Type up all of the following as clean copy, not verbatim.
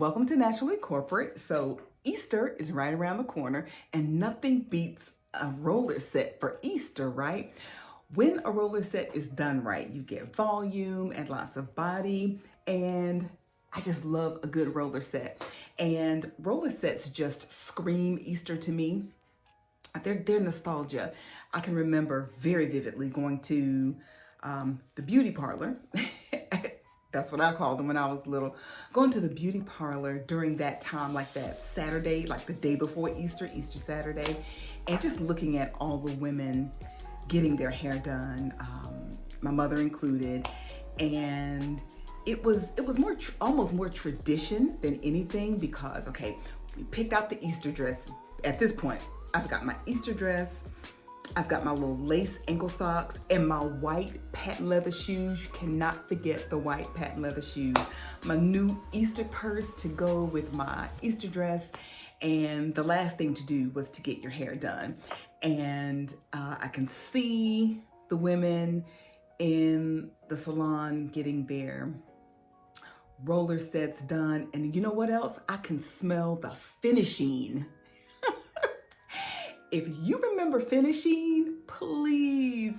welcome to Naturally Corporate. So Easter is right around the corner and nothing beats a roller set for Easter, right? When a roller set is done right, you get volume and lots of body, and I just love a good roller set. And roller sets just scream Easter to me. They're nostalgia. I can remember very vividly going to the beauty parlor. That's what I called them when I was little. Going to the beauty parlor during that time, like that Saturday, like the day before Easter, Easter Saturday, and just looking at all the women getting their hair done, my mother included, and it was more almost more tradition than anything because okay, we picked out the Easter dress. At this point, I've got my Easter dress. I've got my little lace ankle socks and my white patent leather shoes. You cannot forget the white patent leather shoes. My new Easter purse to go with my Easter dress. And the last thing to do was to get your hair done. And I can see the women in the salon getting their roller sets done. And you know what else? I can smell the finishing. If you remember finishing, please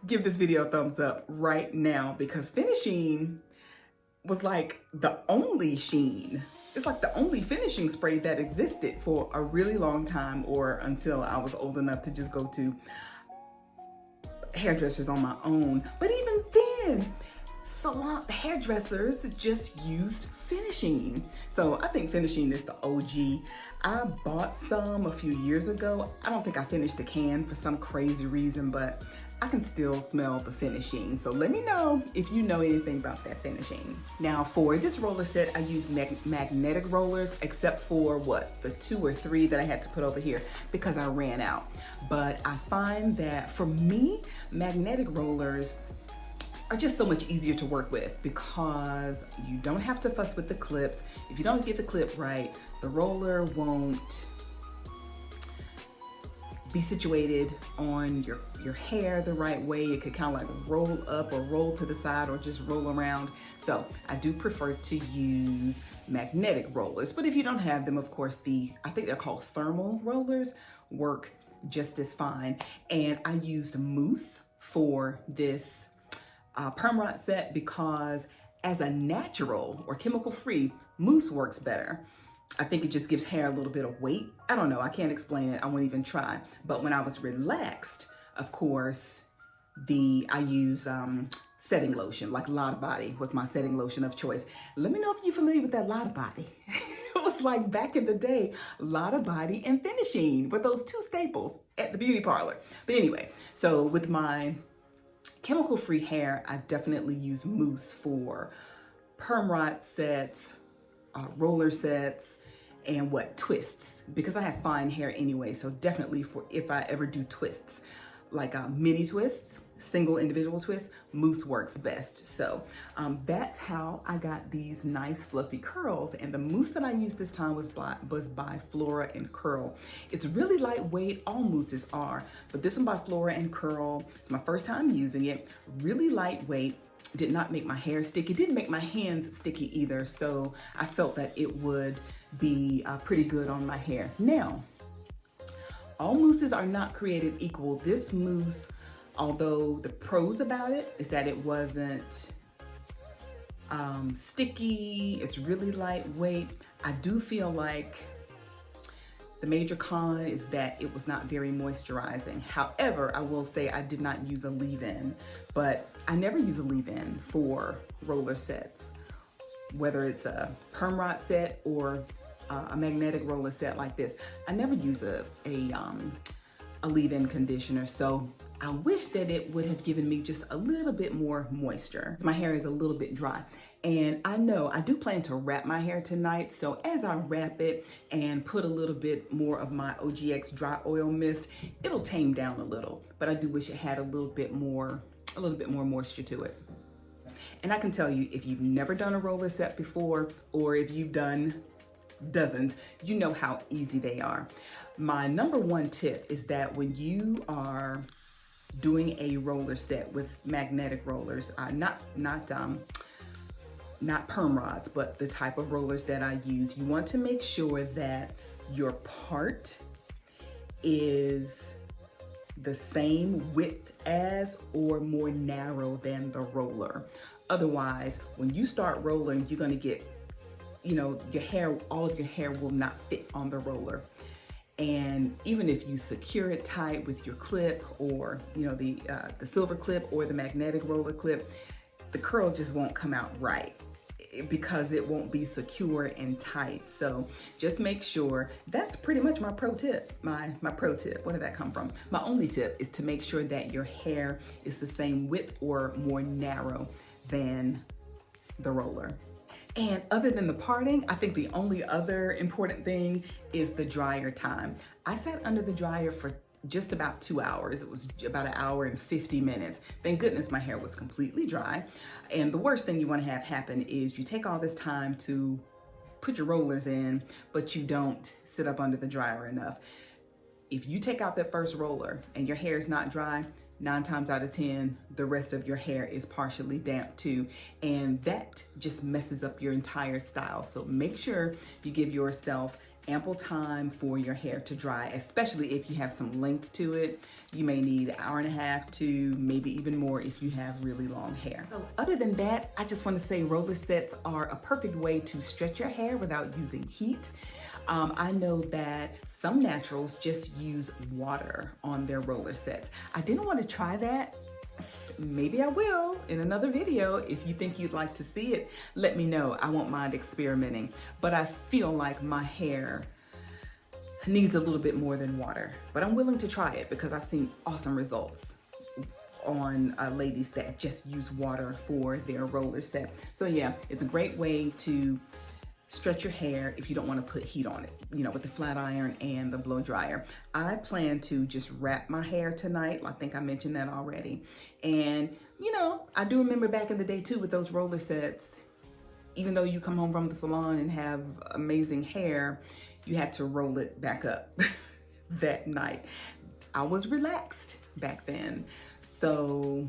give this video a thumbs up right now because finishing was like the only sheen. It's like the only finishing spray that existed for a really long time or until I was old enough to just go to hairdressers on my own. But even then, salon hairdressers just used finishing. So I think finishing is the OG. I bought some a few years ago. I don't think I finished the can for some crazy reason, but I can still smell the finishing. So let me know if you know anything about that finishing. Now for this roller set, I used magnetic rollers, except for the 2 or 3 that I had to put over here because I ran out. But I find that for me, magnetic rollers are just so much easier to work with because you don't have to fuss with the clips. If you don't get the clip right, the roller won't be situated on your hair the right way. It could kind of like roll up or roll to the side or just roll around. So I do prefer to use magnetic rollers, but if you don't have them, of course, I think they're called thermal rollers, work just as fine. And I used mousse for this perm rod set because as a natural or chemical free, mousse works better. I think it just gives hair a little bit of weight. I don't know, I can't explain it, I won't even try. But when I was relaxed, of course, I use setting lotion, like Lotta Body was my setting lotion of choice. Let me know if you're familiar with that Lotta Body. It was like back in the day, Lotta Body and finishing were those 2 staples at the beauty parlor. But anyway, so with my chemical-free hair, I definitely use mousse for perm rod sets, roller sets, and twists, because I have fine hair anyway. So definitely for if I ever do twists, like mini twists, single individual twists, mousse works best. So that's how I got these nice fluffy curls. And the mousse that I used this time was by Flora and Curl. It's really lightweight, all mousses are, but this one by Flora and Curl, it's my first time using it, really lightweight. Did not make my hair sticky, didn't make my hands sticky either. So I felt that it would be pretty good on my hair. Now, all mousses are not created equal. This mousse, although the pros about it is that it wasn't sticky, it's really lightweight, I do feel like the major con is that it was not very moisturizing. However, I will say I did not use a leave-in, but I never use a leave-in for roller sets, whether it's a perm rod set or a magnetic roller set like this. I never use a leave-in conditioner, so I wish that it would have given me just a little bit more moisture. My hair is a little bit dry, and I know I do plan to wrap my hair tonight, so as I wrap it and put a little bit more of my OGX dry oil mist, it'll tame down a little, but I do wish it had a little bit more moisture to it. And I can tell you, if you've never done a roller set before, or if you've done dozens, you know how easy they are. My number 1 tip is that when you are doing a roller set with magnetic rollers, not not perm rods, but the type of rollers that I use, you want to make sure that your part is the same width as or more narrow than the roller. Otherwise, when you start rolling, you're gonna get, your hair, all of your hair will not fit on the roller. And even if you secure it tight with your clip or, the silver clip or the magnetic roller clip, the curl just won't come out right because it won't be secure and tight. So just make sure, that's pretty much my pro tip. My pro tip, where did that come from? My only tip is to make sure that your hair is the same width or more narrow than the roller. And other than the parting, I think the only other important thing is the dryer time. I sat under the dryer for just about 2 hours. It was about 1 hour and 50 minutes. Thank goodness my hair was completely dry. And the worst thing you want to have happen is you take all this time to put your rollers in, but you don't sit up under the dryer enough. If you take out that first roller and your hair is not dry, 9 times out of 10, the rest of your hair is partially damp too. And that just messes up your entire style. So make sure you give yourself ample time for your hair to dry, especially if you have some length to it. You may need 1.5 hours to maybe even more if you have really long hair. So other than that, I just want to say roller sets are a perfect way to stretch your hair without using heat. I know that some naturals just use water on their roller sets. I didn't want to try that. Maybe I will in another video. If you think you'd like to see it, let me know. I won't mind experimenting. But I feel like my hair needs a little bit more than water. But I'm willing to try it because I've seen awesome results on ladies that just use water for their roller set. So yeah, it's a great way to stretch your hair if you don't want to put heat on it, with the flat iron and the blow dryer. I plan to just wrap my hair tonight. I think I mentioned that already. And, I do remember back in the day too with those roller sets, even though you come home from the salon and have amazing hair, you had to roll it back up that night. I was relaxed back then. So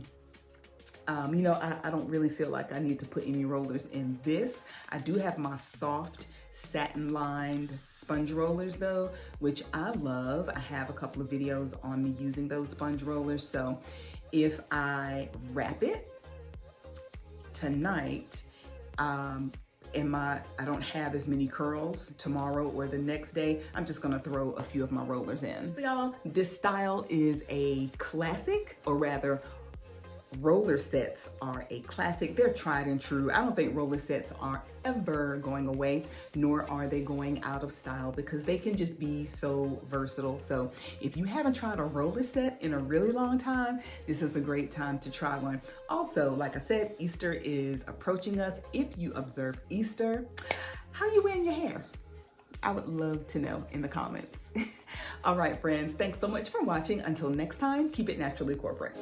I don't really feel like I need to put any rollers in this. I do have my soft satin lined sponge rollers though, which I love. I have a couple of videos on me using those sponge rollers. So if I wrap it tonight, I don't have as many curls tomorrow or the next day, I'm just gonna throw a few of my rollers in. So y'all, this style is a classic, or rather, roller sets are a classic. They're tried and true. I don't think roller sets are ever going away, nor are they going out of style, because they can just be so versatile. So if you haven't tried a roller set in a really long time, this is a great time to try one. Also, like I said, Easter is approaching us. If you observe Easter, how are you wearing your hair? I would love to know in the comments. All right, friends, thanks so much for watching. Until next time, keep it naturally corporate.